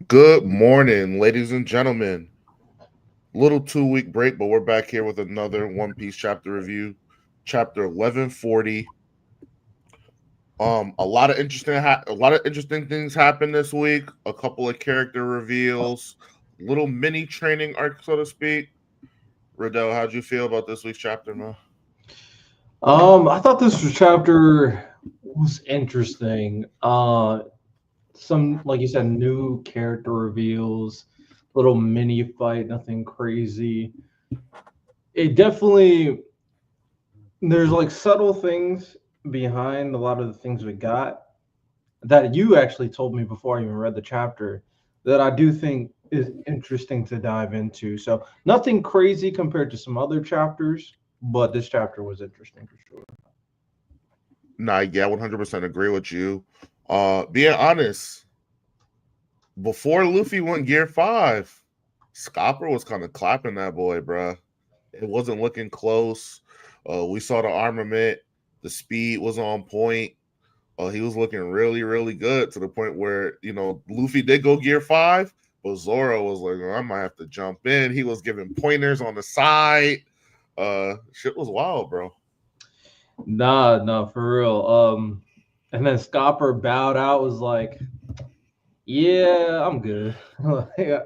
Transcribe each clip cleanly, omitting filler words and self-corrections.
Good morning, ladies and gentlemen. Little 2 week break, but we're back here with another One Piece chapter review, chapter 1140. A lot of interesting things happened this week. A couple of character reveals, little mini training arc, so to speak. Riddell, how'd you feel about this week's chapter, man? I thought chapter was interesting. Some, like you said, new character reveals, little mini fight, nothing crazy. It definitely there's like subtle things behind a lot of the things we got that you actually told me before I even read the chapter that I do think is interesting to dive into. So nothing crazy compared to some other chapters, but this chapter was interesting for sure. Nah, yeah, 100% agree with you. Being honest, before Luffy went Gear 5, Scopper was kind of clapping that boy, bruh. It wasn't looking close. We saw the armament. The speed was on point. He was looking really, really good to the point where, Luffy did go Gear 5, but Zoro was like, oh, I might have to jump in. He was giving pointers on the side. Shit was wild, bro. Nah, for real. And then Scopper bowed out, was like, "Yeah, I'm good." Yeah,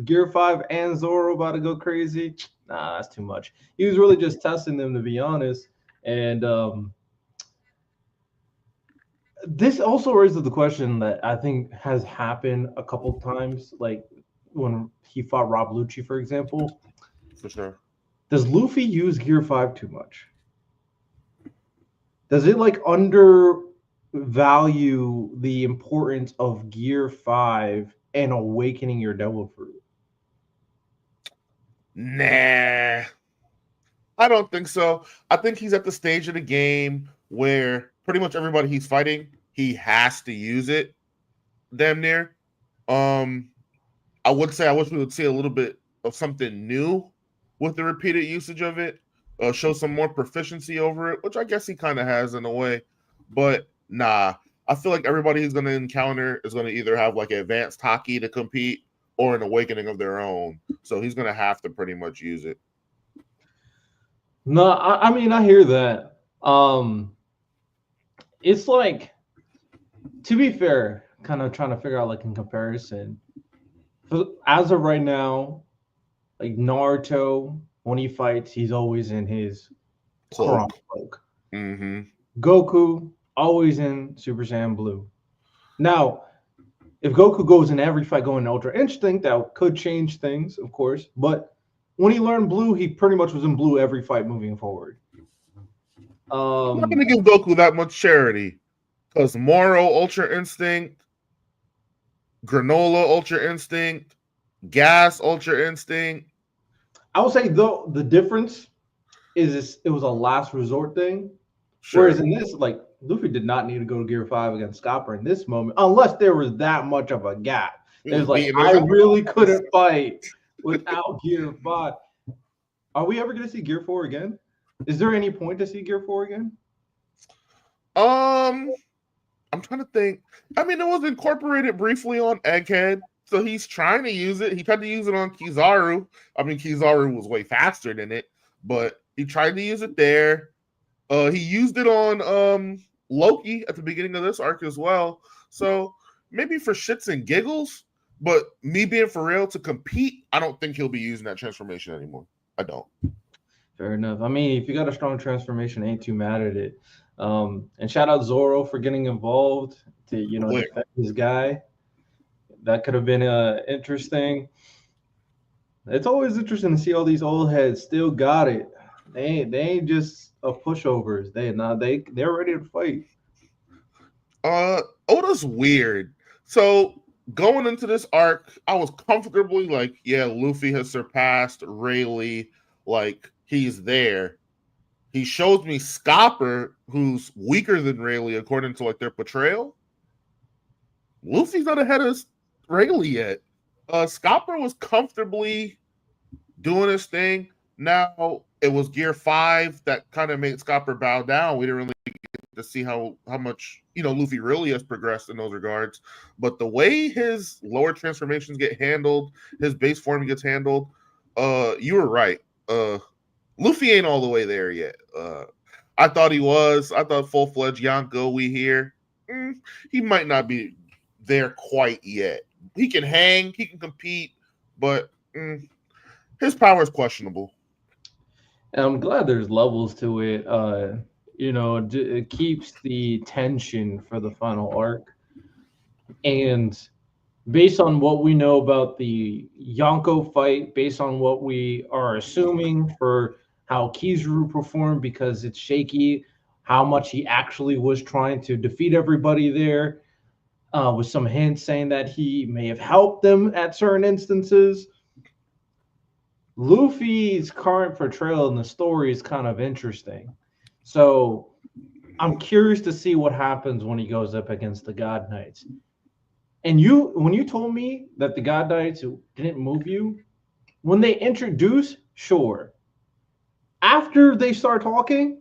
Gear 5 and Zoro about to go crazy. Nah, that's too much. He was really just testing them, to be honest. And this also raises the question that I think has happened a couple times, like when he fought Rob Lucci, for example. For sure. Does Luffy use Gear 5 too much? Does it like undervalue the importance of Gear 5 and awakening your devil fruit? Nah, I don't think so. I think he's at the stage of the game where pretty much everybody he's fighting, he has to use it damn near. Um, I would say I wish we would see a little bit of something new with the repeated usage of it. Show some more proficiency over it, which I guess he kind of has in a way. But nah, I feel like everybody he's going to encounter is going to either have like advanced hockey to compete or an awakening of their own. So he's going to have to pretty much use it. No, I mean I hear that. It's like, to be fair, kind of trying to figure out like in comparison. As of right now, like Naruto, when he fights, he's always in his Kurama Cloak. cloak. Mm-hmm. Goku always in Super Saiyan Blue. Now, if Goku goes in every fight going Ultra Instinct, that could change things, of course. But when he learned Blue, he pretty much was in Blue every fight moving forward. I'm not Um, going to give Goku that much charity because Moro Ultra Instinct, Granola Ultra Instinct, Gas Ultra Instinct. I would say though the difference is it was a last resort thing. Whereas Sure. in this, like Luffy did not need to go to Gear 5 against Scopper in this moment, unless there was that much of a gap. He was There's like beating his I really ass. couldn't fight without Gear 5. Are we ever gonna see Gear 4 again? Is there any point to see Gear 4 again? Um, I'm trying to think. I mean, it was incorporated briefly on Egghead, so he's trying to use it. He tried to use it on Kizaru. I mean, Kizaru was way faster than it, but he tried to use it there. He used it on Loki at the beginning of this arc as well. So maybe for shits and giggles, but me being for real to compete, I don't think he'll be using that transformation anymore. I don't. Fair enough. I mean, if you got a strong transformation, ain't too mad at it. And shout out Zoro for getting involved to Quick. defend his guy. That could have been interesting. It's always interesting to see all these old heads still got it. They ain't just a pushovers. They're ready to fight. Oda's weird. So going into this arc, I was comfortably like, yeah, Luffy has surpassed Rayleigh. Like he's there. He shows me Scopper, who's weaker than Rayleigh according to like their portrayal. Luffy's not ahead of Rayleigh yet. Scopper was comfortably doing his thing. Now it was Gear 5 that kind of made Scopper bow down. We didn't really get to see how much Luffy really has progressed in those regards. But the way his lower transformations get handled, his base form gets handled, you were right. Luffy ain't all the way there yet. I thought he was. I thought full fledged Yonko we here. He might not be there quite yet. He can hang, he can compete, but his power is questionable. And I'm glad there's levels to it. It keeps the tension for the final arc. And based on what we know about the Yonko fight, based on what we are assuming for how Kizaru performed, because it's shaky, how much he actually was trying to defeat everybody there, with some hints saying that he may have helped them at certain instances. Luffy's current portrayal in the story is kind of interesting. So I'm curious to see what happens when he goes up against the God Knights. And when you told me that the God Knights didn't move you, when they introduce, sure. After they start talking,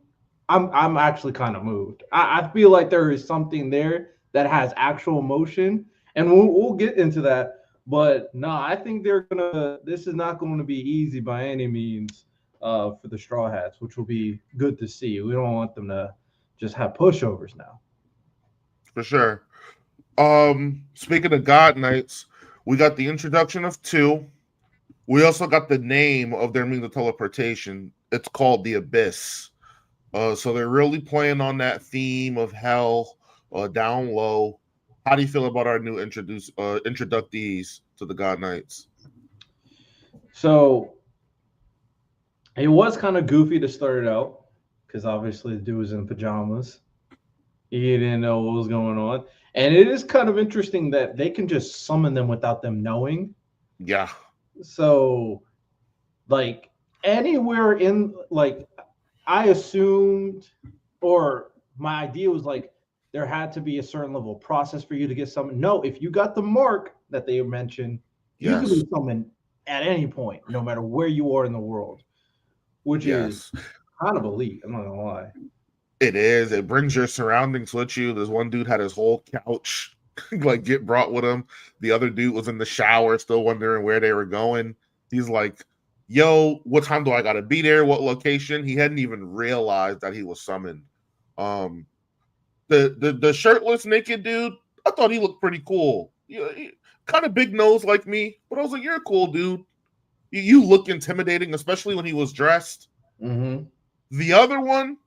I'm actually kind of moved. I feel like there is something there that has actual emotion, and we'll get into that. But no, I think this is not going to be easy by any means for the Straw Hats, which will be good to see. We don't want them to just have pushovers now. For sure. Speaking of God Knights, we got the introduction of 2. We also got the name of their means of teleportation. It's called the Abyss. So they're really playing on that theme of hell, down low. How do you feel about our new introductees to the God Knights? So it was kind of goofy to start it out because obviously the dude was in pajamas. He didn't know what was going on. And it is kind of interesting that they can just summon them without them knowing. Yeah. So, like, anywhere in, like, I assumed, or my idea was like, there had to be a certain level of process for you to get summoned. No, if you got the mark that they mentioned, you can be summoned at any point, no matter where you are in the world, which is kind of elite. I'm not gonna lie. It is. It brings your surroundings with you. There's one dude had his whole couch like get brought with him. The other dude was in the shower, still wondering where they were going. He's like, "Yo, what time do I gotta be there? What location?" He hadn't even realized that he was summoned. The shirtless naked dude, I thought he looked pretty cool. Kind of big nose like me, but I was like, "You're a cool dude. You look intimidating, especially when he was dressed." Mm-hmm. The other one,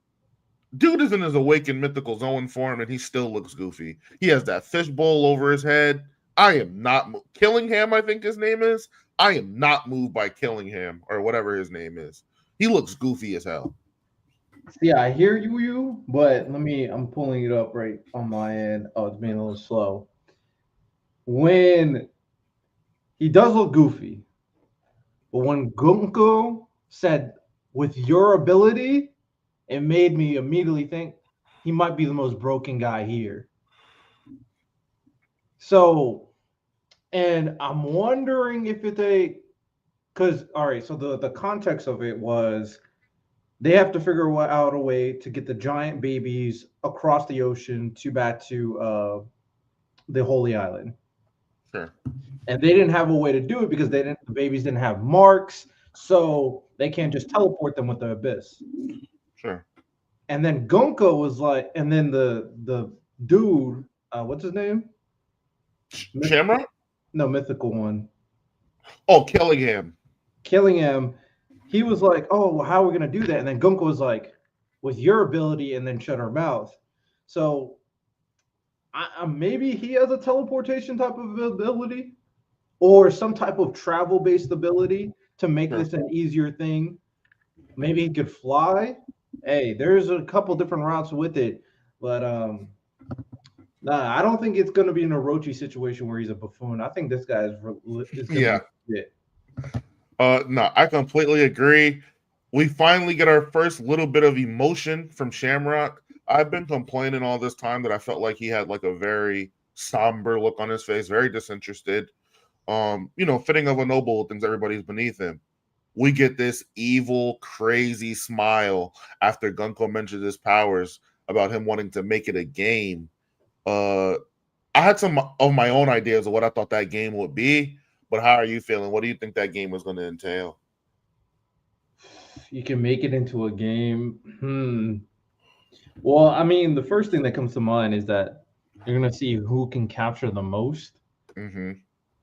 dude is in his awakened mythical zone form, and he still looks goofy. He has that fishbowl over his head. I am not Killingham, I think his name is. I am not moved by Killingham or whatever his name is. He looks goofy as hell. Yeah, I hear you, but I'm pulling it up right on my end. Oh, it's being a little slow. When he does look goofy, but when Gunko said, with your ability, it made me immediately think he might be the most broken guy here. So, and I'm wondering if because, all right, so the context of it was they have to figure out a way to get the giant babies across the ocean back to the Holy Island. Sure. And they didn't have a way to do it because the babies didn't have marks, so they can't just teleport them with the abyss. Sure. And then Gonko was like, and then the dude, what's his name? Shamrock? No, mythical one. Oh, Killingham. Killingham. He was like, oh, well, how are we gonna do that? And then Gonko was like, with your ability, and then shut her mouth. So maybe he has a teleportation type of ability, or some type of travel-based ability to make this an easier thing. Maybe he could fly. Hey, there's a couple different routes with it, but I don't think it's going to be an Orochi situation where he's a buffoon. I think this guy is going to be shit. No, I completely agree. We finally get our first little bit of emotion from Shamrock. I've been complaining all this time that I felt like he had like a very somber look on his face, very disinterested. Fitting of a noble thinks everybody's beneath him. We get this evil, crazy smile after Gunko mentions his powers. about him wanting to make it a game. I had some of my own ideas of what I thought that game would be, but how are you feeling? What do you think that game was going to entail? You can make it into a game. Well, I mean, the first thing that comes to mind is that you're gonna see who can capture the most. Mm-hmm.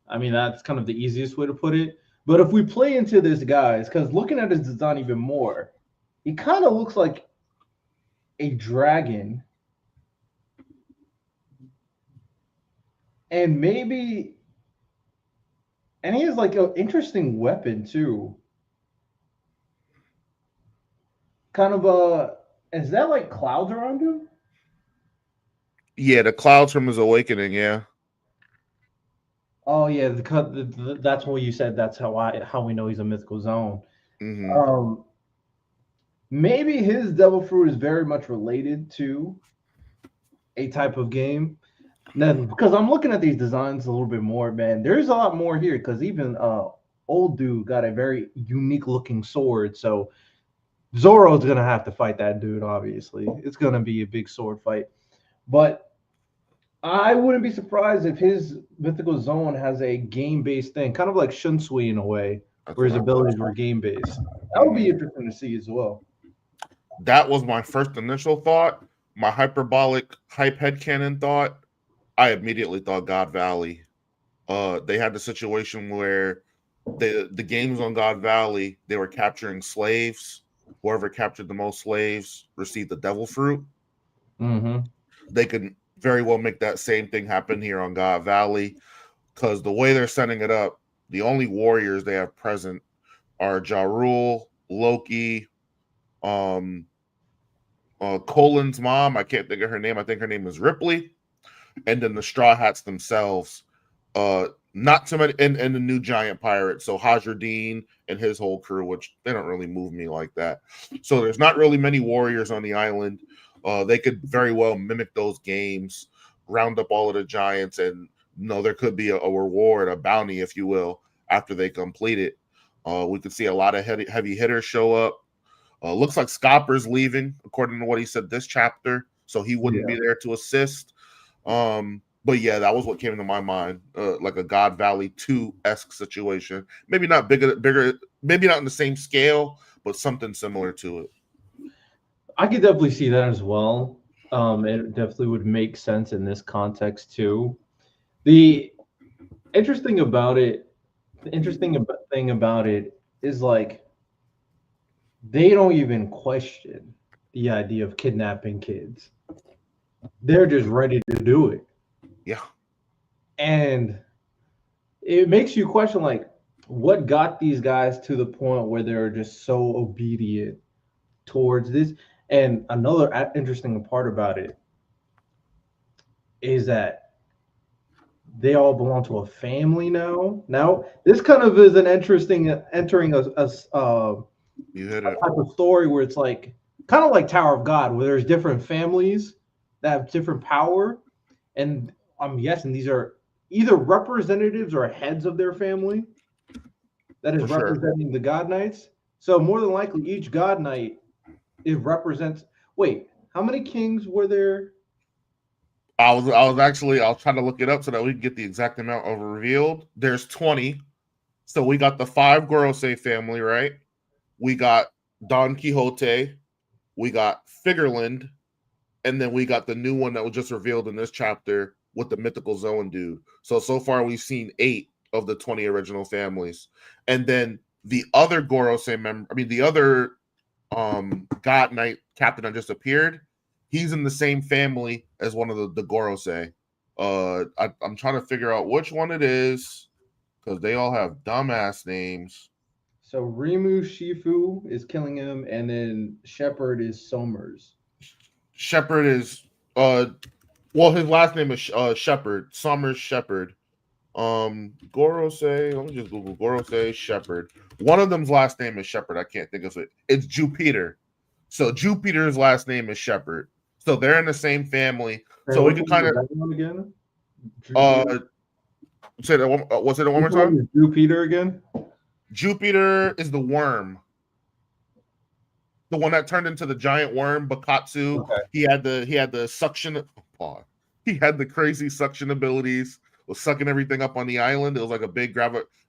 I mean, that's kind of the easiest way to put it. But if we play into this, guys, because looking at his design even more, he kind of looks like a dragon, and maybe, and he has like an interesting weapon too. Kind of a, is that like clouds around him? Yeah, the clouds from his awakening. Yeah. Oh yeah, that's what you said. That's how we know he's a mythical zone. Mm-hmm. Um, Maybe his devil fruit is very much related to a type of game. Then because I'm looking at these designs a little bit more, man, there's a lot more here. Because even old dude got a very unique looking sword. So Zoro's gonna have to fight that dude. Obviously, it's gonna be a big sword fight. But I wouldn't be surprised if his mythical zone has a game based thing, kind of like Shunsui in a way, That's where what his I thought. abilities were game based. That would be Mm-hmm. interesting to see as well. That was my first initial thought. My hyperbolic hype headcanon thought. I immediately thought God Valley. They had the situation where the games on God Valley, they were capturing slaves. Whoever captured the most slaves received the devil fruit. Mm-hmm. They could very well make that same thing happen here on God Valley, because the way they're setting it up, the only warriors they have present are Ja Rule, Loki, um, Colin's mom. I can't think of her name. I think her name is Ripley, and then the Straw Hats themselves. Not too many, and the new giant pirate. So Hajradeen and his whole crew, which they don't really move me like that. So there's not really many warriors on the island. They could very well mimic those games, round up all of the giants, and there could be a reward, a bounty, if you will, after they complete it. We could see a lot of heavy hitters show up. Looks like Scopper's leaving, according to what he said this chapter, so he wouldn't be there to assist. But yeah, that was what came to my mind, like a God Valley 2-esque situation. Maybe not bigger, maybe not in the same scale, but something similar to it. I could definitely see that as well. It definitely would make sense in this context too. The interesting about it, the thing about it is like they don't even question the idea of kidnapping kids. They're just ready to do it. Yeah, And it makes you question like what got these guys to the point where they're just so obedient towards this. And another interesting part about it is that they all belong to a family now. Now, this kind of is an interesting entering you hit a it. type of story where it's like kind of like Tower of God, where there's different families that have different power, and I'm guessing these are either representatives or heads of their family that is For sure. representing the God Knights. So more than likely, each God Knight it represents. Wait, how many kings were there? I was trying to look it up so that we can get the exact amount of revealed. There's 20. So we got the 5 Gorosei family, right? We got Don Quixote, we got Figureland, and then we got the new one that was just revealed in this chapter with the mythical zone dude. So far we've seen 8 of the 20 original families. And then the other Gorosei member, I mean the other God Knight captain that just appeared, he's in the same family as one of the Gorosei. I'm trying to figure out which one it is because they all have dumbass names. So Rimu Shifu is killing him, and then Shepard is Somers. Shepard is well, his last name is Shepard, Summers Shepard. Gorosei, let me just Google Gorosei Shepard. One of them's last name is Shepard. I can't think of it. It's Jupiter. So Jupiter's last name is Shepard. So they're in the same family. And So we which could one kind is of that one again? uh say that one. What's it one Which more time? one is Jupiter again? Jupiter is the worm. The one that turned into the giant worm, Bakatsu. Okay. He had the suction. Oh, he had the crazy suction abilities. Was sucking everything up on the island. It was like a big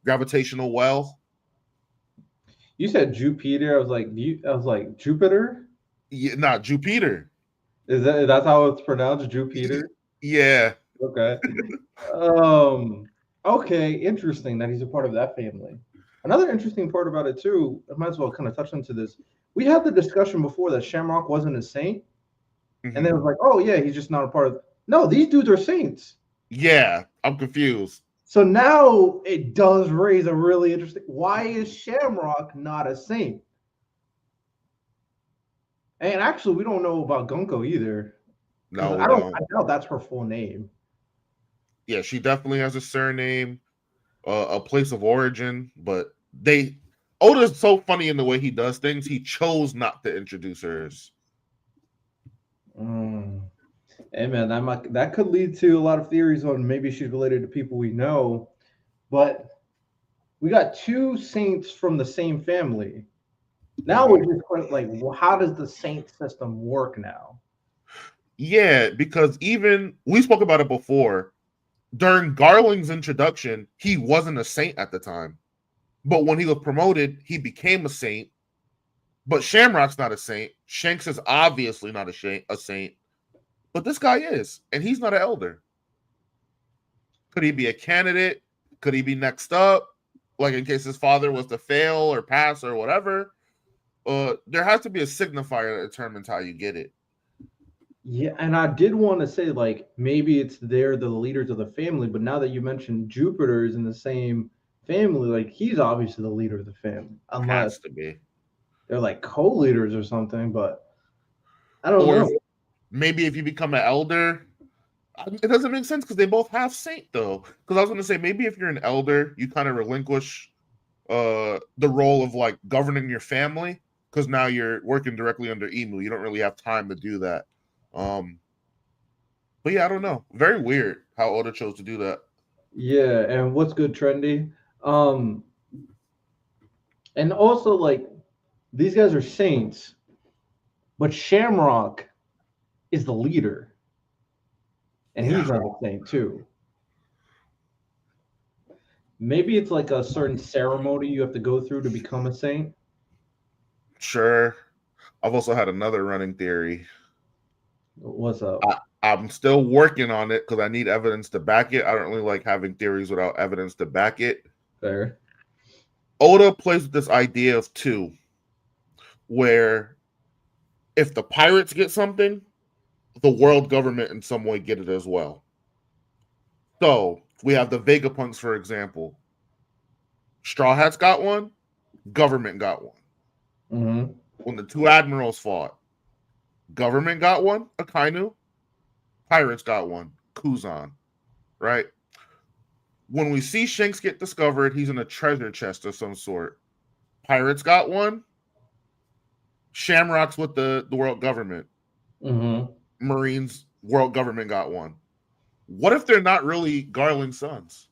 gravitational well. You said Jupiter. I was like Jupiter. Yeah, not Jupiter. That's how it's pronounced, Jupiter? Yeah, Okay. Um. Okay. Interesting that he's a part of that family. Another interesting part about it too. I might as well kind of touch into this. We had the discussion before that Shamrock wasn't a saint, and then it was like, oh yeah, he's just not a part of. No, these dudes are saints. yeah. I'm confused. So now it does raise a really interesting. Why is Shamrock not a saint? And actually, we don't know about Gunko either, because No, we don't. I doubt that's her full name. Yeah, she definitely has a surname, a place of origin, but Oda's so funny in the way he does things. He chose not to introduce hers. Hey man, that could lead to a lot of theories on maybe she's related to people we know, but we got two saints from the same family. Now we're just like, well, how does the saint system work now? Yeah, because even we spoke about it before. During Garling's introduction, he wasn't a saint at the time. But when he was promoted, he became a saint. But Shamrock's not a saint. Shanks is obviously not a saint. But this guy is, and he's not an elder. Could he be a candidate? Could he be next up? Like in case his father was to fail or pass or whatever. There has to be a signifier that determines how you get it. Yeah, and I did want to say, like, maybe it's they're the leaders of the family, but now that you mentioned Jupiter is in the same family, like he's obviously the leader of the family, unless Has to be. they're like co-leaders or something, but I don't Or know. maybe if you become an elder, it doesn't make sense because they both have saint though. Because I was going to say maybe if you're an elder, you kind of relinquish the role of like governing your family because now you're working directly under Emu. You don't really have time to do that. But yeah, I don't know. Very weird how Oda chose to do that. Yeah, and what's good, trendy? And also like these guys are saints, but Shamrock is the leader, and he's not a saint too. Maybe it's like a certain ceremony you have to go through to become a saint. Sure. I've also had another running theory. What's up? I'm still working on it because I need evidence to back it. I don't really like having theories without evidence to back it. Fair. Oda plays with this idea of two, where if the pirates get something, the world government in some way get it as well. So we have the Vegapunks, for example. Straw Hats got one, government got one. Mm-hmm. When the two admirals fought, government got one, Akainu, pirates got one, Kuzan, right? When we see Shanks get discovered, he's in a treasure chest of some sort. Pirates got one, Shamrock's with the world government. Mm-hmm. Marines, world government got one. What if they're not really Garland's sons?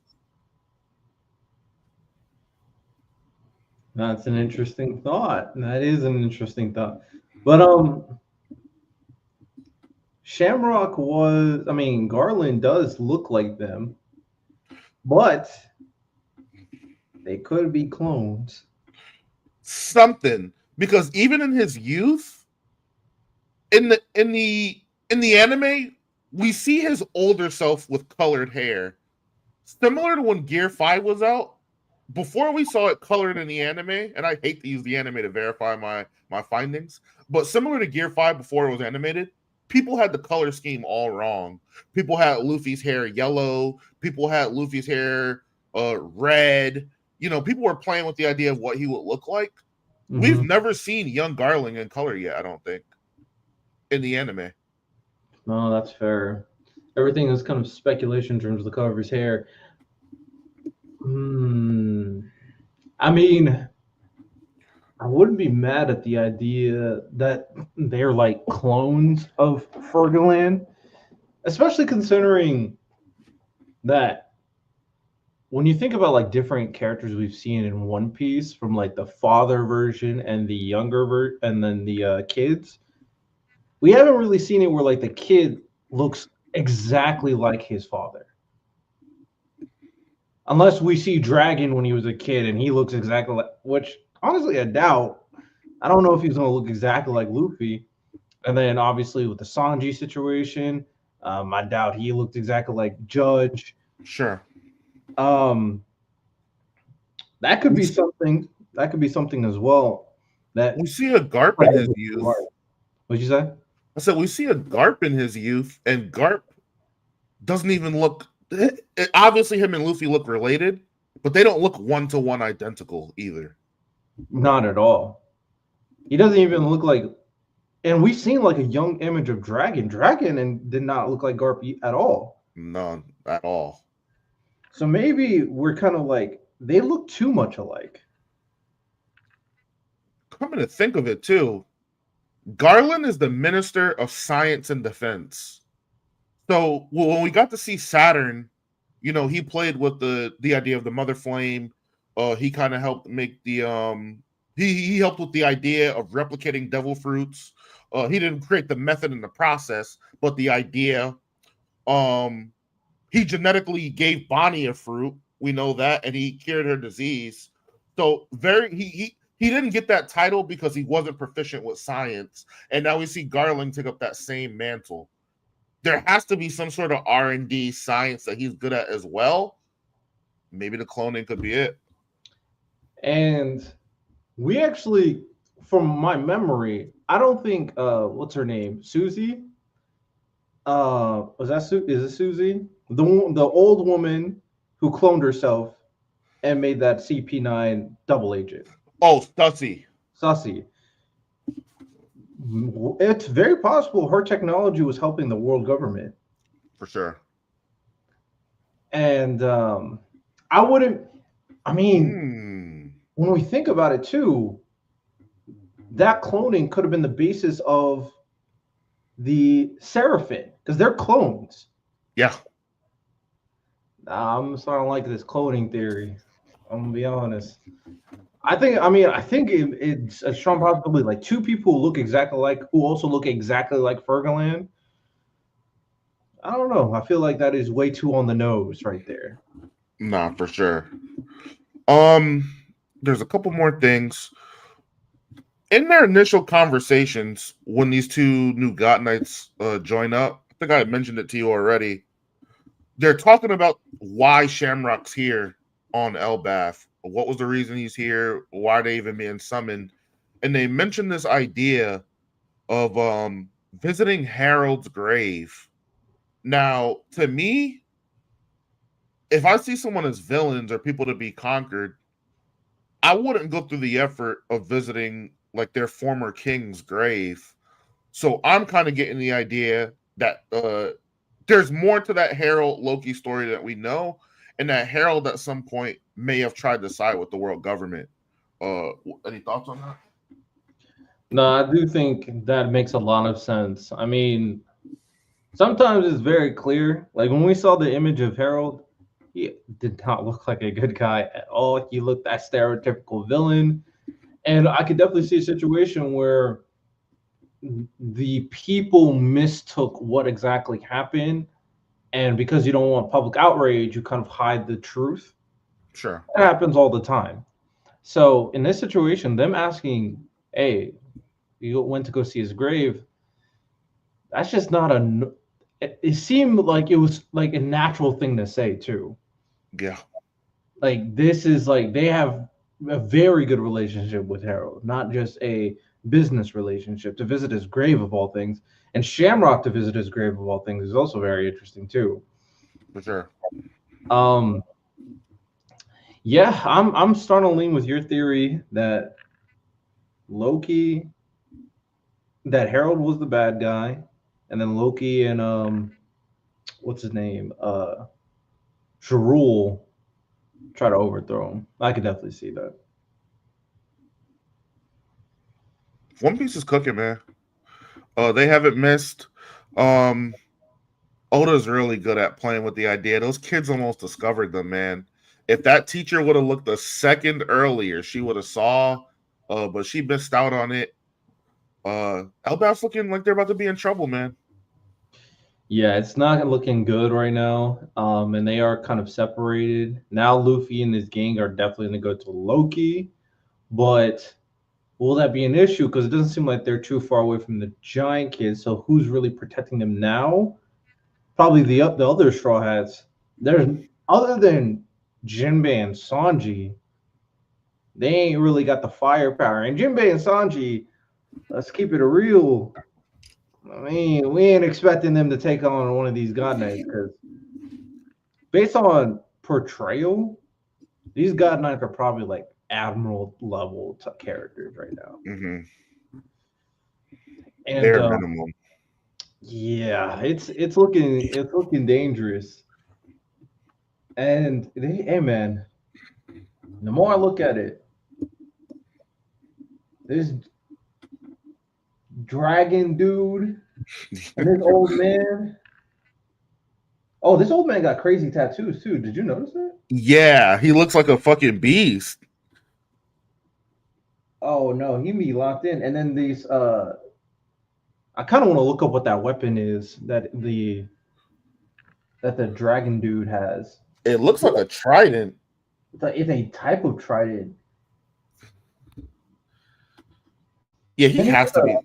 That's an interesting thought. That is an interesting thought. But Shamrock was, I mean, Garland does look like them, but they could be clones. Something. Because even in his youth, in the anime, we see his older self with colored hair. Similar to when Gear 5 was out, before we saw it colored in the anime, and I hate to use the anime to verify my findings, but similar to Gear 5 before it was animated, people had the color scheme all wrong. People had Luffy's hair yellow, people had Luffy's hair red. You know, people were playing with the idea of what he would look like. Mm-hmm. We've never seen young Garling in color yet, I don't think, in the anime. No, that's fair. Everything is kind of speculation in terms of the color of his hair. I mean, I wouldn't be mad at the idea that they're like clones of Fergoland, especially considering that when you think about like different characters we've seen in One Piece, from like the father version and the and then the kids, we haven't really seen it where like the kid looks exactly like his father. Unless we see Dragon when he was a kid and he looks exactly like, which honestly I doubt. I don't know if he's going to look exactly like Luffy. And then obviously with the Sanji situation, I doubt he looked exactly like Judge. Sure. Um, that could be something. That could be something as well. That We see a Garp in his youth. What'd you say? I said we see a Garp in his youth, and Garp doesn't even look. Obviously, him and Luffy look related, but they don't look one-to-one identical either. Not at all. He doesn't even look like. And we've seen like a young image of Dragon. Dragon and did not look like Garp at all. None at all. So maybe we're kind of like they look too much alike. Coming to think of it, too, Garland is the Minister of Science and Defense. So when we got to see Saturn, he played with the idea of the Mother Flame. He kind of helped make the he helped with the idea of replicating devil fruits. He didn't create the method and the process, but the idea. He genetically gave Bonnie a fruit. We know that, and he cured her disease. So he didn't get that title because he wasn't proficient with science. And now we see Garland take up that same mantle. There has to be some sort of R&D science that he's good at as well. Maybe the cloning could be it. And we actually, from my memory, I don't think what's her name, Susie. Was that is it Susie? The old woman who cloned herself and made that CP9 double agent. Oh, Sussy. It's very possible her technology was helping the world government. For sure. And I mean, when we think about it too, that cloning could have been the basis of the Seraphim, because they're clones. Yeah. I'm starting to like this cloning theory. I'm gonna be honest. I think it's a strong possibility. Like two people who look exactly like, who also look exactly like Fergaland. I don't know. I feel like that is way too on the nose right there. Nah, for sure. There's a couple more things. In their initial conversations, when these two new Gothanites join up, I think I mentioned it to you already. They're talking about why Shamrock's here on Elbaf. What was the reason he's here? Why are they even being summoned? And they mentioned this idea of visiting Harold's grave. Now, to me, if I see someone as villains or people to be conquered, I wouldn't go through the effort of visiting like their former king's grave. So I'm kind of getting the idea that there's more to that Harold Loki story that we know, and that Harold at some point may have tried to side with the world government. Any thoughts on that? No, I do think that makes a lot of sense. I mean, sometimes it's very clear. Like when we saw the image of Harold, he did not look like a good guy at all. He looked that stereotypical villain. And I could definitely see a situation where the people mistook what exactly happened. And because you don't want public outrage, you kind of hide the truth. Sure. That happens all the time. So in this situation, them asking, hey, you went to go see his grave, that's just not it seemed like it was like a natural thing to say too. Yeah. Like this is like they have a very good relationship with Harold, not just a business relationship. To visit his grave of all things, and Shamrock to visit his grave of all things is also very interesting too. For sure. Yeah, I'm starting to lean with your theory that Loki, that Harold was the bad guy, and then Loki and what's his name, Sharul try to overthrow him. I could definitely see that. One Piece is cooking, man. They haven't missed. Oda's really good at playing with the idea. Those kids almost discovered them, man. If that teacher would have looked a second earlier, she would have saw, but she missed out on it. Elbaf's looking like they're about to be in trouble, man. Yeah, it's not looking good right now. And they are kind of separated. Now Luffy and his gang are definitely gonna go to Loki, but will that be an issue? Because it doesn't seem like they're too far away from the giant kids. So who's really protecting them now? Probably the other Straw Hats. There's other than Jinbei and Sanji, they ain't really got the firepower. And Jinbei and Sanji, let's keep it real. I mean, we ain't expecting them to take on one of these God Knights because based on portrayal, these God Knights are probably like admiral level characters right now. Mm-hmm. And Bare minimum. yeah, it's looking dangerous. And hey man, the more I look at it, this dragon dude and this old man. Oh, this old man got crazy tattoos too. Did you notice that? Yeah, he looks like a fucking beast. Oh no, he be locked in. And then these I kind of want to look up what that weapon is that the dragon dude has. It looks like a trident. It's a type of trident. Yeah, he has to be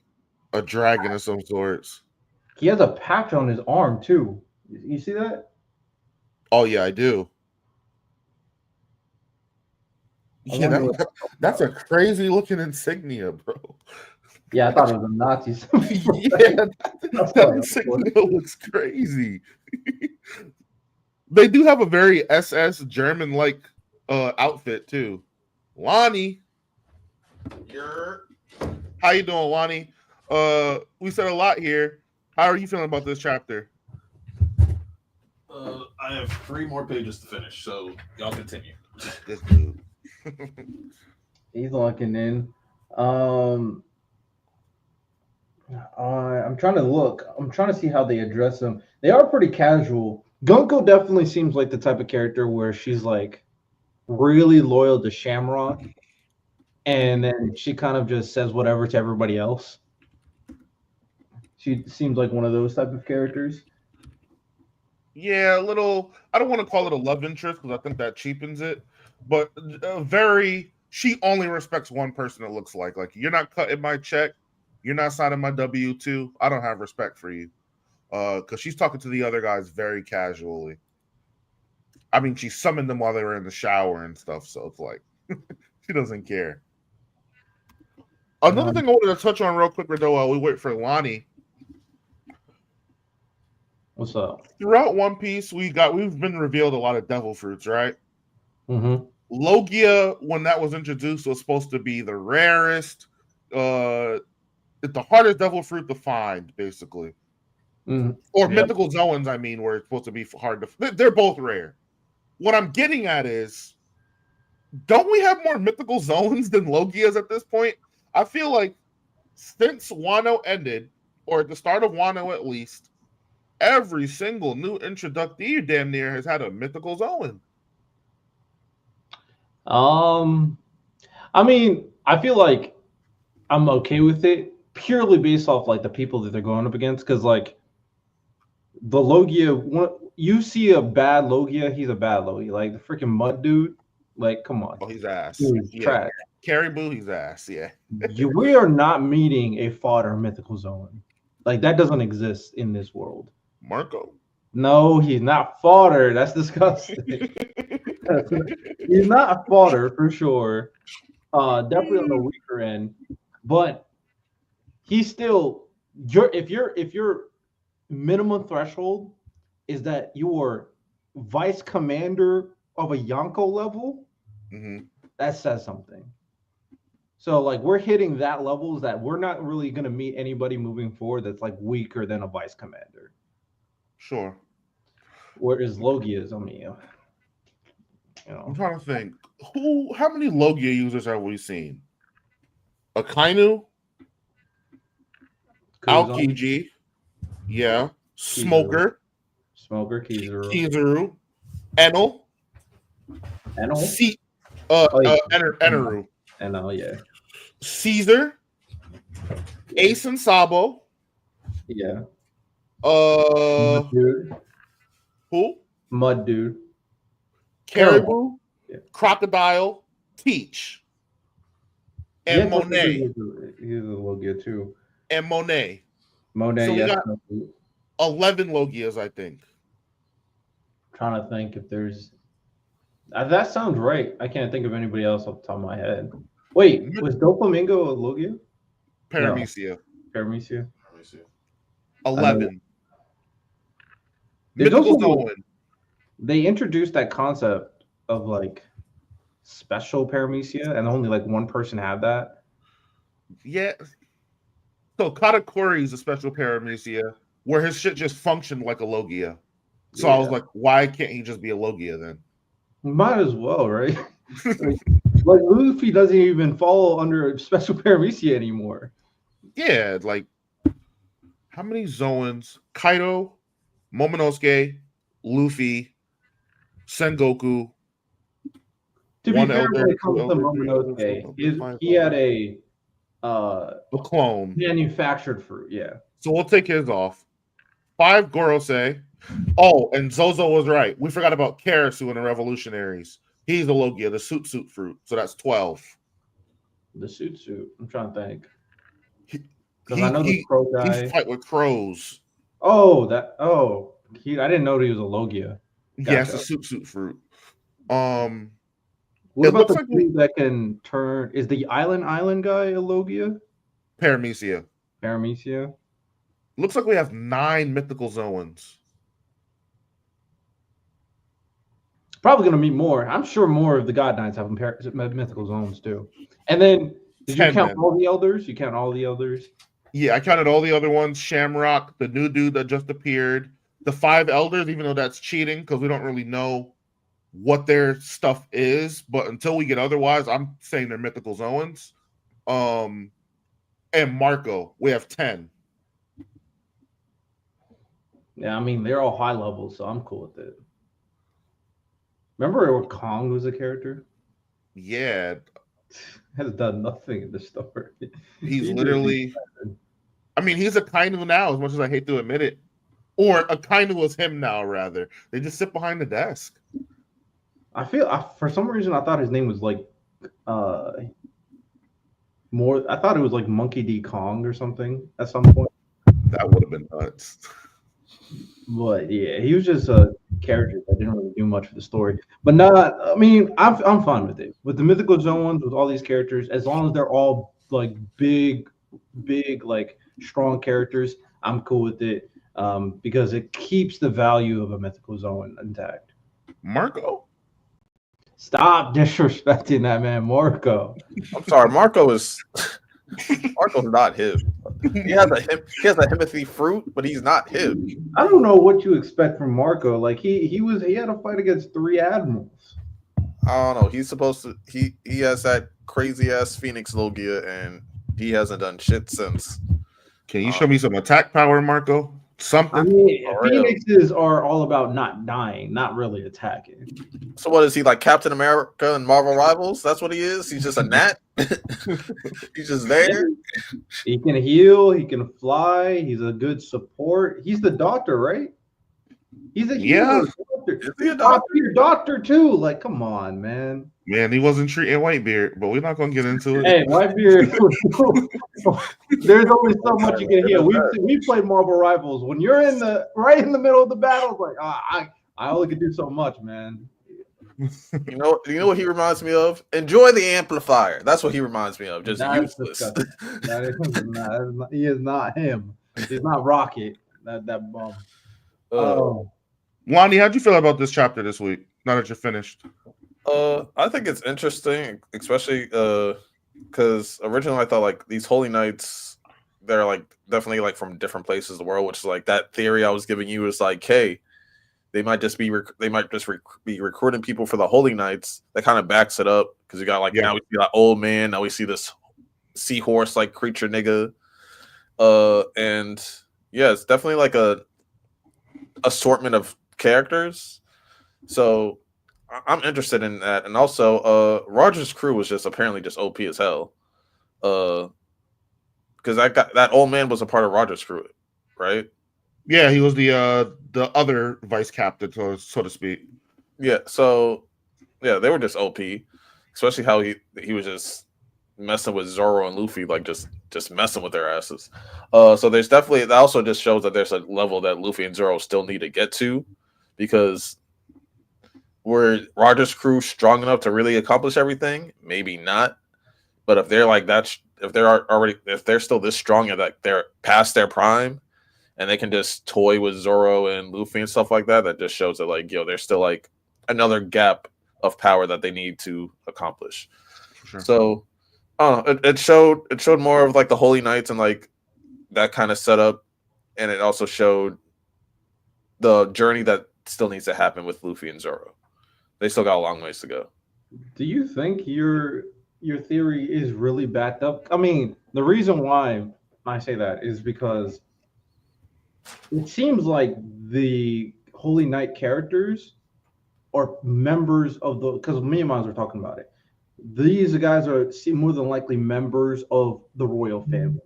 a dragon of some sorts. He has a patch on his arm too. You see that? Oh yeah, I do. Yeah, that's a crazy looking insignia, bro. Yeah, I thought it was a Nazi. Yeah, that insignia looks crazy. They do have a very SS German like outfit too. Lonnie, how you doing, Lonnie? We said a lot here. How are you feeling about this chapter? I have 3 more pages to finish, so y'all continue. This dude. He's locking in. I'm trying to look. I'm trying to see how they address them. They are pretty casual. Gunko definitely seems like the type of character where she's like really loyal to Shamrock, and then she kind of just says whatever to everybody else. She seems like one of those type of characters. Yeah, a little. I don't want to call it a love interest because I think that cheapens it. But very. She only respects one person. It looks like you're not cutting my check, you're not signing my W-2. I don't have respect for you. Because she's talking to the other guys very casually. I mean, she summoned them while they were in the shower and stuff, so it's like she doesn't care. Another thing I wanted to touch on real quick, though, while we wait for Lonnie. What's up? Throughout One Piece, we've been revealed a lot of devil fruits, right? Mm-hmm. Logia, when that was introduced, was supposed to be the rarest, the hardest devil fruit to find, basically. Mm-hmm. Or mythical zones, I mean, where it's supposed to be hard to. They're both rare. What I'm getting at is, don't we have more mythical zones than Logias at this point? I feel like since Wano ended, or at the start of Wano at least, every single new introductee damn near has had a mythical zone. I mean, I feel like I'm okay with it purely based off like the people that they're going up against. Because like the Logia, you see a bad Logia, he's a bad Logia. Like the freaking mud dude, like come on. Oh, he's ass. He's trash. Caribou, he's ass. Yeah. We are not meeting a fodder mythical zone. Like that doesn't exist in this world. Marco. No, he's not fodder. That's disgusting. He's not fodder for sure. Definitely on the weaker end, but he's still if your minimum threshold is that you are vice commander of a Yonko level, that says something. So like we're hitting that levels that we're not really gonna meet anybody moving forward that's like weaker than a vice commander. Sure. Whereas Logia is, I mean, I'm trying to think. How many Logia users have we seen? Akainu? Aokiji. Yeah. Smoker. Kizaru. Enel. Enel? C. yeah. Eneru. Enel, yeah. Caesar. Ace and Sabo. Yeah. Uh, Mud Dude. who? Mud Dude. Caribou. Yeah. Crocodile. Teach. Yeah, And Monet. He's a Logia too. And Monet. Monet, So we yes. got 11 Logias, I think. Trying to think if there's. That sounds right. I can't think of anybody else off the top of my head. Wait, was Doflamingo a Logia? Paramecia. No. Paramecia. Let me see. 11. There's Mythical also Zoan. they introduced that concept of like special paramecia, and only like one person had that. Yeah. So Katakuri is a special paramecia where his shit just functioned like a Logia. So I was like, why can't he just be a Logia then? Might as well, right? like Luffy doesn't even fall under special paramecia anymore. Yeah, like how many Zoans? Kaido, Momonosuke, Luffy, Sengoku. To be fair, elder, when it comes to Momonosuke, he had a clone manufactured fruit. Yeah. So we'll take his off. 5 Gorosei. Oh, and Zozo was right. We forgot about Karasu in the Revolutionaries. He's the Logia, the suit fruit. So that's 12. The suit. I'm trying to think. Because I know the crow guy. He fight with crows. Oh, I didn't know he was a Logia. Gotcha. Yes, the suit fruit. What about the dude that can turn? Is the island guy a Logia? Paramecia. Looks like we have 9 mythical Zoans. Probably going to meet more. I'm sure more of the God Knights have mythical zones too. And then, did you count all the elders? You count all the elders? Yeah, I counted all the other ones. Shamrock, the new dude that just appeared, the 5 elders, even though that's cheating because we don't really know what their stuff is. But until we get otherwise, I'm saying they're mythical zones. And Marco, we have 10. Yeah, I mean, they're all high levels, so I'm cool with it. Remember where Kong was a character? Yeah. Has done nothing in the story. He's literally... I mean, he's a Kainu now, as much as I hate to admit it. Or a Kainu is him now, rather. They just sit behind the desk. For some reason, I thought his name was like... I thought it was like Monkey D. Kong or something at some point. That would have been nuts. But yeah, he was just a character that didn't really do much for the story. But I'm fine with it. With the mythical zones, with all these characters, as long as they're all like big, like strong characters, I'm cool with it. Because it keeps the value of a mythical zone intact. Marco? Stop disrespecting that man, Marco. I'm sorry, Marco's not him. He has a Himothy fruit, but he's not him. I don't know what you expect from Marco. Like he had a fight against 3 admirals. I don't know. He's supposed to. He has that crazy ass Phoenix Logia, and he hasn't done shit since. Can you show me some attack power, Marco? Something. I mean, Phoenixes are all about not dying, not really attacking. So what is he, like Captain America and Marvel Rivals? That's what he is? He's just a gnat? He's just there? He can heal, he can fly, he's a good support. He's the doctor, right? He's a healer. Is he a doctor? Your doctor too. Like, come on, man. Man, he wasn't treating Whitebeard, but we're not going to get into it. Hey, Whitebeard, there's only so much you can heal. We played Marvel Rivals. When you're right in the middle of the battle, like, I only can do so much, man. You know what he reminds me of? Enjoy the amplifier. That's what he reminds me of. Just useless. He is not him. He's not Rocket. That bum. Lonnie, how'd you feel about this chapter this week? Now that you're finished. I think it's interesting, especially because originally I thought like these holy knights, they're like definitely like from different places of the world, which is like that theory I was giving you is like, hey, they might just be recruiting people for the holy knights. That kind of backs it up because you got like now we see that old man, now we see this seahorse like creature nigga, and yeah, it's definitely like a assortment of characters. So I'm interested in that, and also, Roger's crew was just apparently just OP as hell. Because that old man was a part of Roger's crew, right? Yeah, he was the other vice captain, so to speak. Yeah. So yeah, they were just OP, especially how he was just messing with Zoro and Luffy, like just messing with their asses. So there's definitely that also just shows that there's a level that Luffy and Zoro still need to get to, because were Roger's crew strong enough to really accomplish everything? Maybe not. But if they're like that, if they're still this strong and like they're past their prime, and they can just toy with Zoro and Luffy and stuff like that, that just shows that like there's still like another gap of power that they need to accomplish. Sure. So, it showed more of like the Holy Knights and like that kind of setup, and it also showed the journey that still needs to happen with Luffy and Zoro. They still got a long ways to go. Do you think your theory is really backed up? I mean, the reason why I say that is because it seems like the Holy Knight characters are members of the, because me and Miles were talking about it. These guys seem more than likely members of the royal family.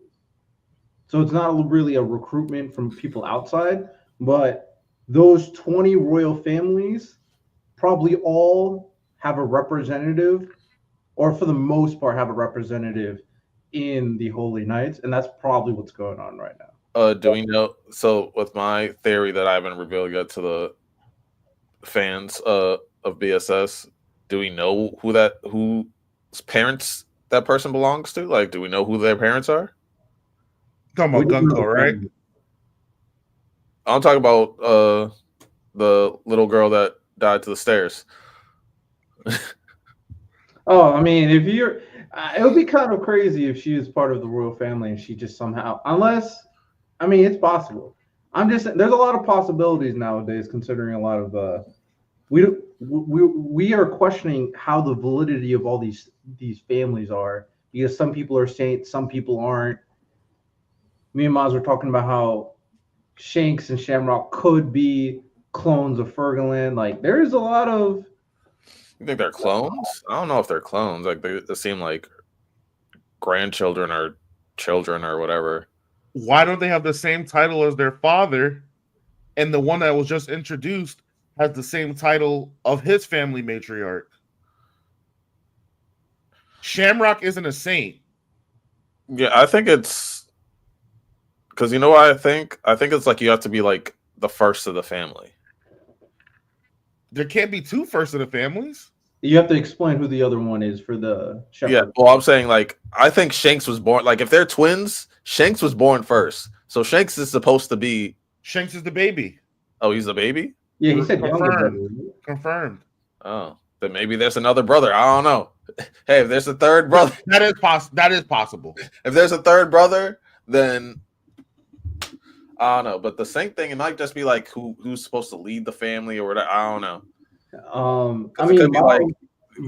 So it's not really a recruitment from people outside, but those 20 royal families probably all have a representative, or for the most part have a representative in the Holy Knights, and that's probably what's going on right now. Do we know? So with my theory that I haven't revealed yet to the fans of BSS, do we know whose parents that person belongs to? Like, do we know who their parents are? Talking about Gunko, right? I'm talking about the little girl that died to the stairs. Oh, I mean, if you're, it would be kind of crazy if she is part of the royal family and she just somehow, unless, I mean, it's possible. I'm just, there's a lot of possibilities nowadays, considering a lot of, we are questioning how the validity of all these families are, because some people are saints, some people aren't. Me and Maz were talking about how Shanks and Shamrock could be clones of Fergalin. Like, there's a lot of. You think they're clones? I don't know if they're clones. Like they seem like grandchildren or children or whatever. Why don't they have the same title as their father? And the one that was just introduced has the same title of his family matriarch. Shamrock isn't a saint. Yeah, I think it's because you know what I think? I think it's like you have to be like the first of the family. There can't be two first of the families. You have to explain who the other one is for the shepherd. Yeah, well, I'm saying like I think Shanks was born. Like if they're twins, Shanks was born first. So Shanks is supposed to be. Shanks is the baby. Oh, he's the baby? Yeah, he said Confirmed. Oh, then maybe there's another brother. I don't know. Hey, if there's a third brother, that is possible. If there's a third brother, then I don't know. But the same thing, it might just be like who's supposed to lead the family or whatever. I don't know. I mean, it could be like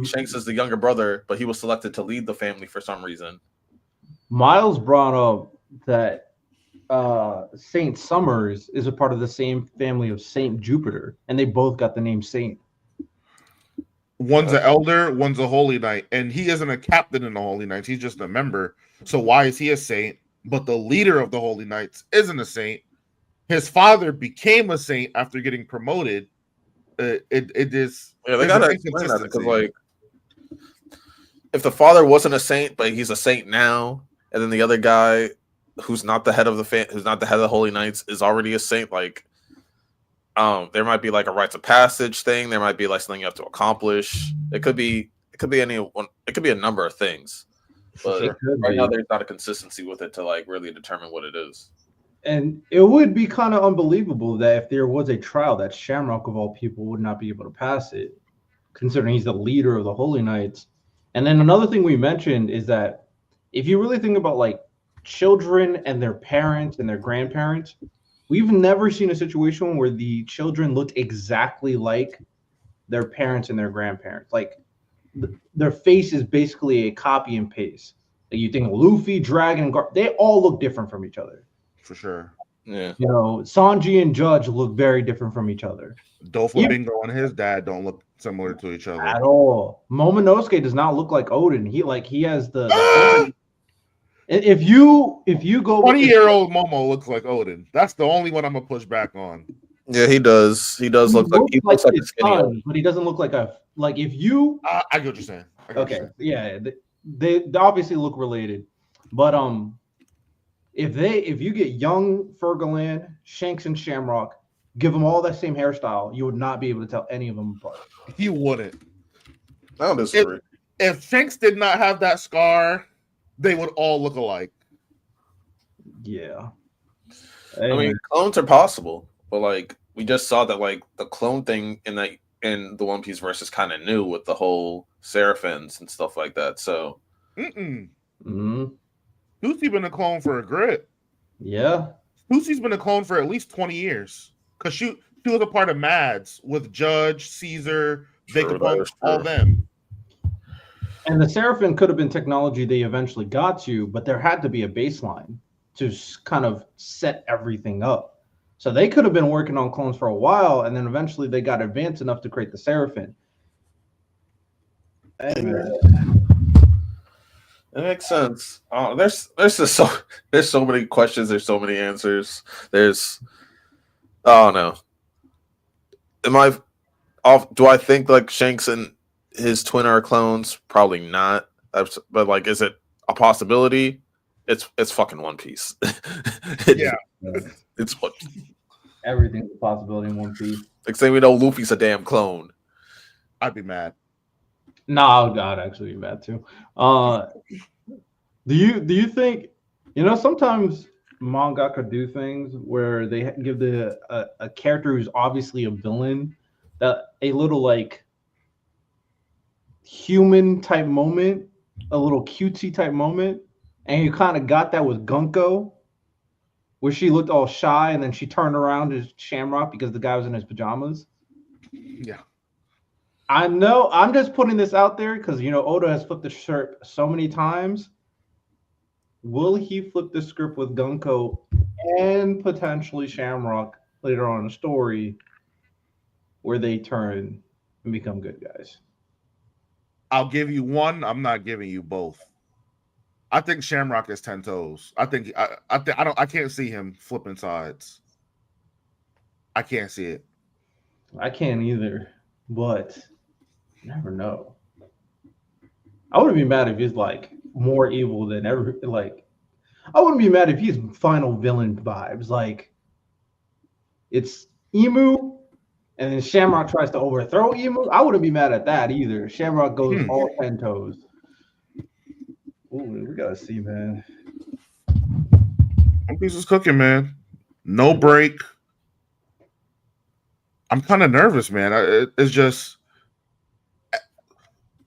Shanks is the younger brother, but he was selected to lead the family for some reason. Miles brought up that Saint Summers is a part of the same family of Saint Jupiter, and they both got the name Saint. One's an elder, one's a holy knight, and he isn't a captain in the Holy Knights. He's just a member. So why is he a saint? But the leader of the Holy Knights isn't a saint. His father became a saint after getting promoted. It is. Yeah, they gotta explain that because, like, if the father wasn't a saint, but he's a saint now, and then the other guy, who's not the head of who's not the head of the Holy Knights, is already a saint, like, there might be like a rites of passage thing. There might be like something you have to accomplish. It could be any one. It could be a number of things. But right now, there's not a consistency with it to like really determine what it is. And it would be kind of unbelievable that if there was a trial, that Shamrock of all people would not be able to pass it, considering he's the leader of the Holy Knights. And then another thing we mentioned is that if you really think about like children and their parents and their grandparents, we've never seen a situation where the children looked exactly like their parents and their grandparents. Like their face is basically a copy and paste. Like you think Luffy, Dragon, they all look different from each other. For sure. Yeah. You know, Sanji and Judge look very different from each other Doflamingo and his dad don't look similar to each other. at all. Momonosuke does not look like Odin. He has the if you go 20-year-old Momo looks like Odin. That's the only one I'm gonna push back on. Yeah, he does. He does look like he looks like a his skinny son, old. but he doesn't look like if you I get what you're saying. I get what you're okay, saying. yeah, they obviously look related, but if you get young Fergoland, Shanks, and Shamrock, give them all that same hairstyle, you would not be able to tell any of them apart. You wouldn't. I don't disagree. If Shanks did not have that scar, they would all look alike. Yeah. I mean, clones are possible, but like we just saw that like the clone thing in the One Piece verse is kind of new with the whole Seraphins and stuff like that. So, Lucy's been a clone for a grip. Yeah. Lucy's been a clone for at least 20 years because she was a part of Mads with Judge, Caesar, Vegapunk, all them. And the Seraphim could have been technology they eventually got to, but there had to be a baseline to kind of set everything up. So they could have been working on clones for a while, and then eventually they got advanced enough to create the Seraphim. It makes sense. There's so many questions. There's so many answers. Oh no. Am I off? Do I think like Shanks and his twin are clones? Probably not. But like, is it a possibility? It's fucking One Piece. It's what everything's a possibility in One Piece. Like say we know Luffy's a damn clone. I'd be mad. No, I'd actually be mad too. Do you think sometimes mangaka do things where they give a character who's obviously a villain that a little like human type moment, a little cutesy type moment, and you kind of got that with Gunko, where she looked all shy and then she turned around to Shamrock because the guy was in his pajamas. Yeah. I know I'm just putting this out there because Oda has flipped the script so many times. Will he flip the script with Gunko and potentially Shamrock later on in the story where they turn and become good guys? I'll give you one. I'm not giving you both. I think Shamrock is 10 toes. I can't see him flipping sides. I can't see it. I can't either, but you never know. I wouldn't be mad if he's like more evil than ever. Like, I wouldn't be mad if he's final villain vibes. Like, it's Emu, and then Shamrock tries to overthrow Emu. I wouldn't be mad at that either. Shamrock goes all 10 toes. Ooh, we gotta see, man. One Piece is cooking, man. No break. I'm kind of nervous, man. It's just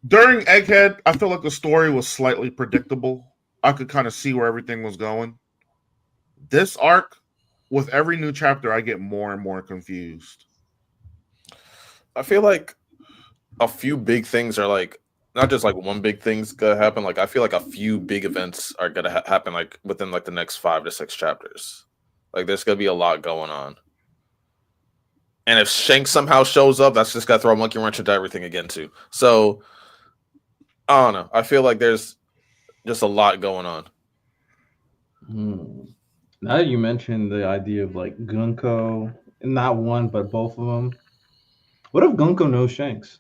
during Egghead, I feel like the story was slightly predictable. I could kind of see where everything was going. This arc, with every new chapter, I get more and more confused. I feel like a few big things are like not just like one big thing's gonna happen. Like I feel like a few big events are gonna happen like within like the next 5 to 6 chapters. Like there's gonna be a lot going on. And if Shanks somehow shows up, that's just gotta throw a monkey wrench into everything again too. So I don't know. I feel like there's just a lot going on. Now that you mentioned the idea of like Gunko, not one but both of them. What if Gunko knows Shanks?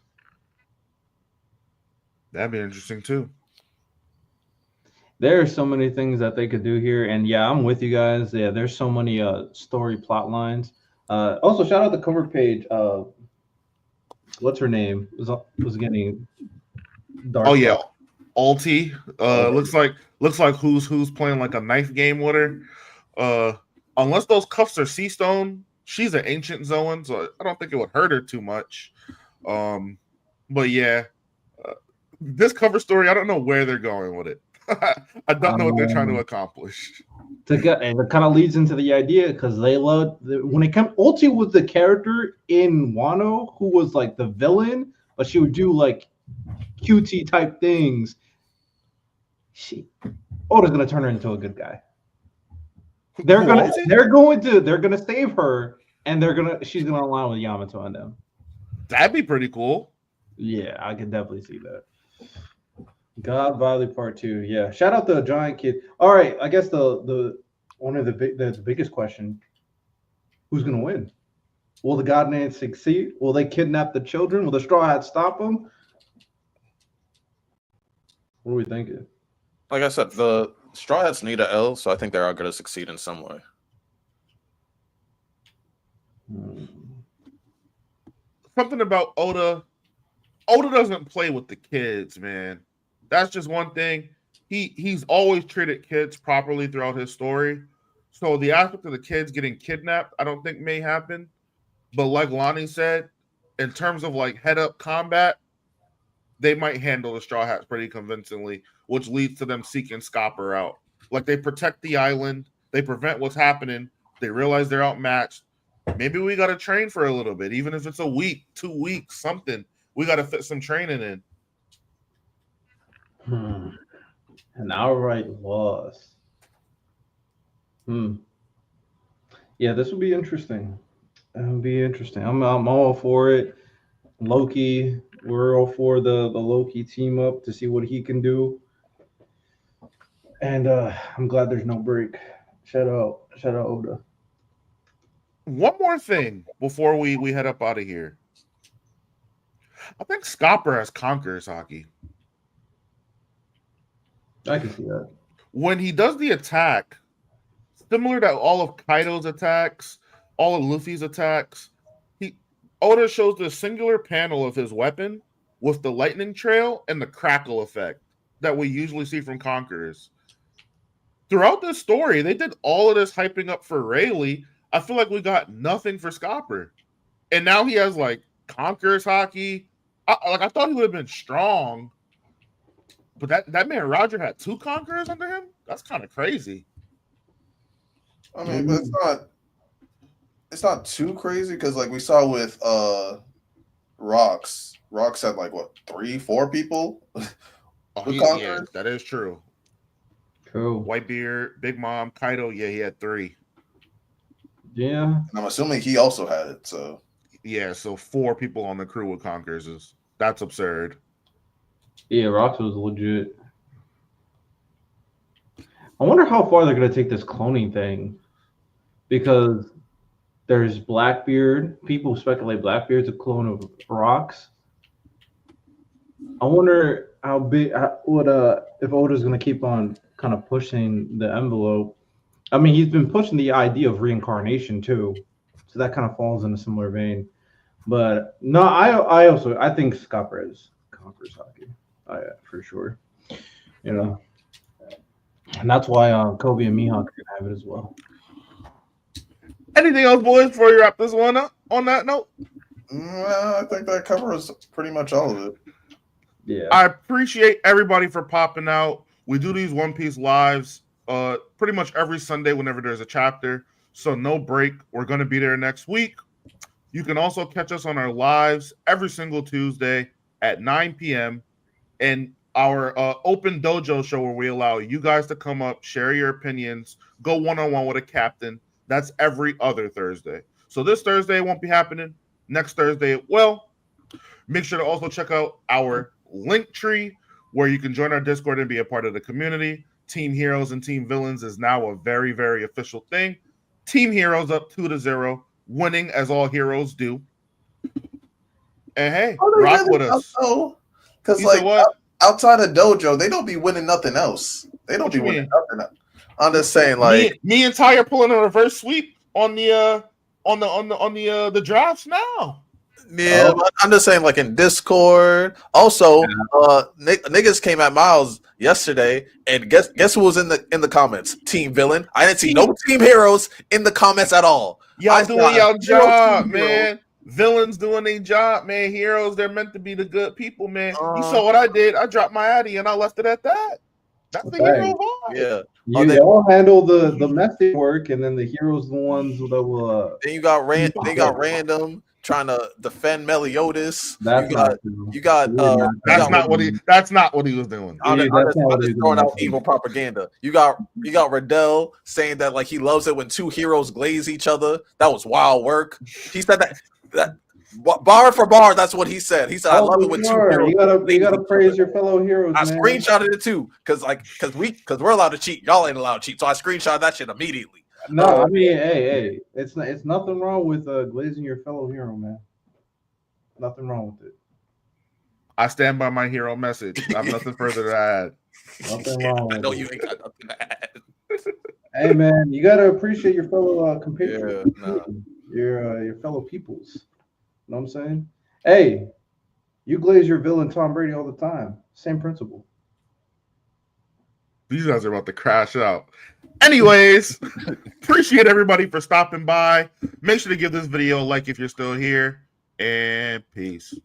That'd be interesting too. There are so many things that they could do here, and yeah, I'm with you guys. Yeah, there's so many story plot lines. Also, shout out the cover page. What's her name? Was getting dark. Oh yeah, Alti. Looks like who's playing like a knife game with her. Unless those cuffs are sea stone, she's an ancient Zoan, so I don't think it would hurt her too much. But yeah, this cover story, I don't know where they're going with it. I don't know what they're trying to accomplish. And it kind of leads into the idea because they love when it comes. Ulti was the character in Wano who was like the villain, but she would do like QT type things. Oda's gonna turn her into a good guy. They're Who owns it? they're gonna save her, and she's gonna align with Yamato and them. That'd be pretty cool. Yeah, I can definitely see that. God Valley Part 2. Yeah. Shout out to Giant Kid. All right, I guess the one of the biggest question: who's gonna win? Will the Godman succeed? Will they kidnap the children? Will the Straw Hats stop them? What are we thinking? Like I said, the Straw Hats need a L, so I think they are going to succeed in some way. Something about Oda. Oda doesn't play with the kids, man. That's just one thing. He's always treated kids properly throughout his story. So the aspect of the kids getting kidnapped, I don't think may happen. But like Lonnie said, in terms of like head up combat, they might handle the Straw Hats pretty convincingly, which leads to them seeking Scopper out. Like they protect the island, they prevent what's happening, they realize they're outmatched. Maybe we got to train for a little bit, even if it's a week, 2 weeks, something. We got to fit some training in. An outright loss. Yeah, this will be interesting. It'll be interesting. I'm all for it. Loki, we're all for the Loki team up to see what he can do. And I'm glad there's no break. Shout out Oda. One more thing before we head up out of here. I think Scopper has Conqueror's Hockey. I can see that. When he does the attack, similar to all of Kaido's attacks, all of Luffy's attacks, Oda shows the singular panel of his weapon with the lightning trail and the crackle effect that we usually see from Conquerors. Throughout this story, they did all of this hyping up for Rayleigh. I feel like we got nothing for Scopper. And now he has like Conqueror's Hockey. I thought he would have been strong. But that man Roger had 2 Conquerors under him? That's kind of crazy. I mean, but it's not too crazy because like we saw with Rocks. Rocks had like what 3-4 people. Yeah, that is true. Cool. Whitebeard, Big Mom, Kaido, yeah, he had 3. Yeah. And I'm assuming he also had it, so yeah, so 4 people on the crew with Conquerors that's absurd. Yeah, Rox was legit. I wonder how far they're gonna take this cloning thing. Because there's Blackbeard. People speculate Blackbeard's a clone of Rox. I wonder how big if Oda's gonna keep on kind of pushing the envelope. I mean, he's been pushing the idea of reincarnation too, so that kind of falls in a similar vein. But no, I think Scopper is Conqueror's Hockey, for sure. You know, and that's why Kobe and Mihawk can have it as well. Anything else, boys, before you wrap this one up? On that note, I think that covers pretty much all of it. Yeah, I appreciate everybody for popping out. We do these One Piece lives pretty much every Sunday whenever there's a chapter, so no break. We're going to be there next week. You can also catch us on our lives every single Tuesday at 9 p.m. and our open dojo show where we allow you guys to come up, share your opinions, go one-on-one with a captain. That's every other Thursday. So this Thursday it won't be happening. Next Thursday it will. Make sure to also check out our link tree where you can join our Discord and be a part of the community. Team Heroes and Team Villains is now a very, very official thing. Team Heroes up 2-0, winning as all heroes do. And hey, rock with us. Because like outside of dojo, they don't be winning nothing else. They don't be winning nothing else. I'm just saying, like me and Ty are pulling a reverse sweep on the drafts now. Yeah, I'm just saying, like in Discord. Also, niggas came at Miles yesterday, and guess who was in the comments? Team Villain. I didn't see no Team Heroes in the comments at all. Y'all doing y'all job, man. Villains doing their job, man. Heroes, they're meant to be the good people, man. You saw what I did. I dropped my Addy and I left it at that. That's the hero vibe. Yeah. They all handle the messy work, and then the heroes the ones that will. Then you got random trying to defend Meliodas. That's that's not what he was doing. I'm just throwing out evil propaganda. You got Riddell saying that like he loves it when two heroes glaze each other. That was wild work. He said that bar for bar. That's what he said. He said, "I love it when two heroes." You gotta praise your fellow heroes. I screenshotted it too because we're allowed to cheat. Y'all ain't allowed to cheat. So I screenshotted that shit immediately. No, I mean, hey, it's nothing wrong with glazing your fellow hero, man. Nothing wrong with it. I stand by my hero message. I have nothing further to add. Nothing wrong with I know it. you ain't got nothing to add. Hey, man, you gotta appreciate your fellow compatriots, Yeah, your fellow peoples. You know what I'm saying? Hey, you glaze your villain Tom Brady all the time. Same principle. These guys are about to crash out. Anyways, appreciate everybody for stopping by. Make sure to give this video a like if you're still here. And peace.